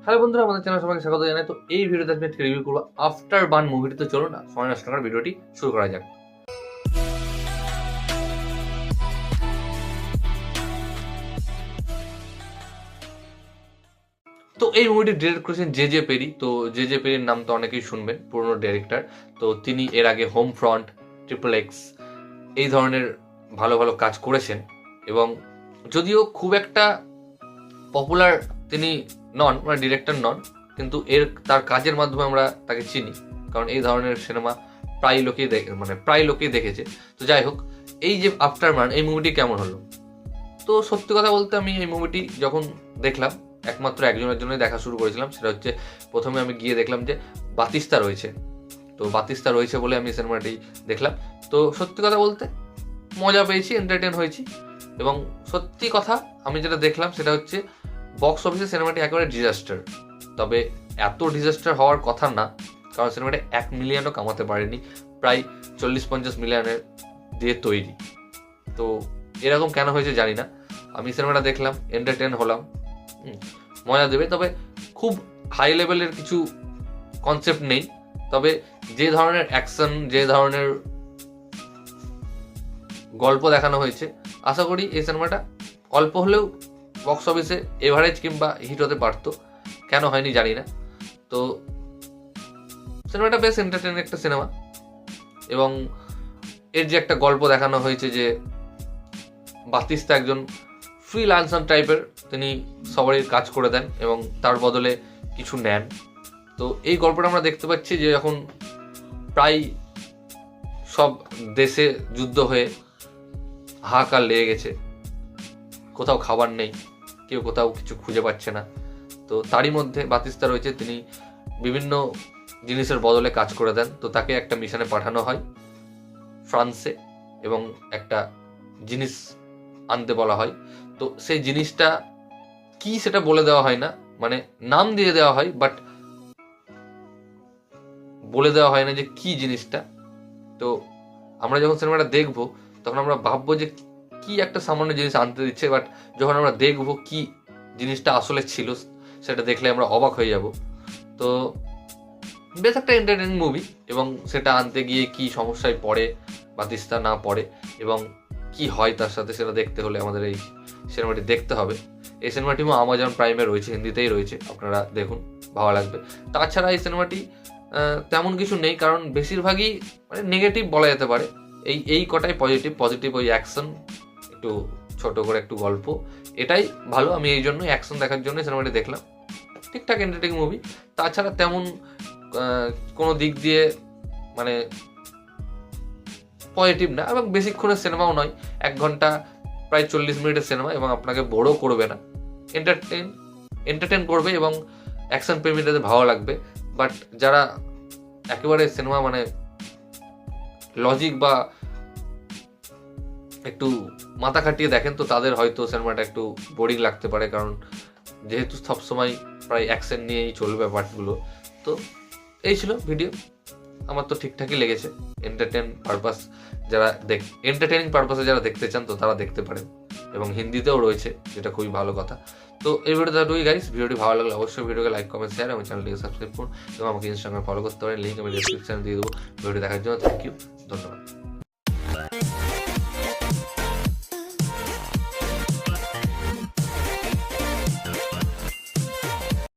Hello বন্ধুরা, আমাদের channel সবাইকে স্বাগত জানাই। তো এই ভিডিওতে আজকে রিভিউ করবো আফটার বার্ন মুভিটি। তো চলো না সময় নষ্ট করার ভিডিওটি শুরু করা যাক। তো এই মুভিটি ডিরেক্ট করেছেন জে পেরি। তো জে পেরির নাম তো অনেকেই শুনবেন, পুরনো ডিরেক্টর। তো তিনি এর আগে হোম ফ্রন্ট, ট্রিপল এক্স এই ধরনের ভালো ভালো কাজ করেছেন, এবং যদিও খুব একটা পপুলার তিনি নন, মানে ডিরেক্টর নন, কিন্তু তার কাজের মাধ্যমে আমরা তাকে চিনি, কারণ এই ধরনের সিনেমা প্রায় লোকেই দেখেছে। তো যাই হোক, এই যে আফটার বার্ন এই মুভিটি কেমন হলো? তো সত্যি কথা বলতে আমি এই মুভিটি যখন দেখলাম, একমাত্র একজনের জন্যই দেখা শুরু করেছিলাম। সেটা হচ্ছে, প্রথমে আমি গিয়ে দেখলাম যে বাতিস্তা রয়েছে। তো বাতিস্তা রয়েছে বলে আমি সিনেমাটি দেখলাম। তো সত্যি কথা বলতে মজা পেয়েছি, এন্টারটেন হয়েছি। এবং সত্যি কথা আমি যেটা দেখলাম সেটা হচ্ছে, বক্স অফিসে সিনেমাটি একেবারে ডিজাস্টার। তবে এত ডিজাস্টার হওয়ার কথা না, কারণ সিনেমাটি 1 মিলিয়নও কামাতে পারেনি, প্রায় 40-50 মিলিয়নের দিয়ে তৈরি। তো এরকম কেন হয়েছে জানি না। আমি সিনেমাটা দেখলাম, এন্টারটেন হলাম, মজা দেবে। তবে খুব হাই লেভেলের কিছু কনসেপ্ট নেই। তবে যে ধরনের অ্যাকশন, যে ধরনের গল্প দেখানো হয়েছে, আশা করি এই সিনেমাটা অল্প হলেও বক্স অফিসে এভারেজ কিংবা হিট হতে পারতো। কেন হয়নি জানি না। তো সিনেমাটা বেশ এন্টারটেইনিং একটা সিনেমা। এবং এর যে একটা গল্প দেখানো হয়েছে, যে বাতিস্তা একজন ফ্রিল্যান্সার টাইপের, তিনি সবারই কাজ করে দেন এবং তার বদলে কিছু নেন। তো এই গল্পটা আমরা দেখতে পাচ্ছি যে যখন প্রায় সব দেশে যুদ্ধ হয়ে হাহাকার লেগে গেছে, কোথাও খাবার নেই, কেউ কোথাও কিছু খুঁজে পাচ্ছে না, তো তারই মধ্যে বাতিস্তা রয়েছে, তিনি বিভিন্ন জিনিসের বদলে কাজ করে দেন। তো তাকে একটা মিশনে পাঠানো হয় ফ্রান্সে, এবং একটা জিনিস আনতে বলা হয়। তো সেই জিনিসটা কি সেটা বলে দেওয়া হয় না, মানে নাম দিয়ে দেওয়া হয়, বাট বলে দেওয়া হয় না যে কি জিনিসটা। তো আমরা যখন সিনেমাটা দেখবো তখন আমরা ভাববো যে কি একটা সামান্য জিনিস আনতে দিচ্ছে, বাট যখন আমরা দেখবো কি জিনিসটা আসলে ছিল, সেটা দেখলে আমরা অবাক হয়ে যাব। তো বেশ একটা এন্টারটেইনিং মুভি, এবং সেটা আনতে গিয়ে কি সমস্যায় পড়ে বাতিস্তা না পড়ে, এবং কি হয় তার সাথে, সেটা দেখতে হলে আমাদের এই সিনেমাটি দেখতে হবে। এই সিনেমাটিও আমাজন প্রাইমে রয়েছে, হিন্দিতেই রয়েছে, আপনারা দেখুন, ভালো লাগবে। তাছাড়া এই সিনেমাটি তেমন কিছু নেই, কারণ বেশিরভাগই মানে নেগেটিভ বলা যেতে পারে। এই কটাই পজিটিভ ওই অ্যাকশন, একটু ছোট করে একটু গল্প, এটাই ভালো। আমি এই জন্য অ্যাকশন দেখার জন্য সিনেমাটি দেখলাম। ঠিকঠাক এন্টারটেইনিং মুভি। তাছাড়া তেমন কোনো দিক দিয়ে মানে পজিটিভ না, এবং বেশিক্ষণের সিনেমাও নয়, 1 ঘন্টা প্রায় 40 মিনিটের সিনেমা, এবং আপনাকে বোরও করবে না, এন্টারটেইন করবে, এবং অ্যাকশন প্রেমীদের ভালো লাগবে। বাট যারা একেবারে সিনেমা মানে লজিক বা একটু মাথা খাটিয়ে দেখেন, তো তাদের হয়তো সিনেমাটা একটু বোরিং লাগতে পারে, কারণ যেহেতু সবসময় প্রায় অ্যাকশন নিয়েই চলবে পার্টগুলো। তো এই ছিল ভিডিও, আমার তো ঠিকঠাকই লেগেছে। এন্টারটেইনিং পারপাসে যারা দেখতে চান, তো তারা দেখতে পারেন, এবং হিন্দিতেও রয়েছে, যেটা খুবই ভালো কথা। তো এই ভিডিওটা গাইস, ভিডিওটি ভালো লাগলে অবশ্যই ভিডিওকে লাইক, কমেন্ট, শেয়ার এবং চ্যানেলটিকে সাবস্ক্রাইব করুন, এবং আমাকে ইনস্টাগ্রামে ফলো করতে পারেন, লিঙ্ক আমি ডেসক্রিপশনে দিয়ে দেবো। ভিডিও দেখার জন্য থ্যাংক ইউ, ধন্যবাদ।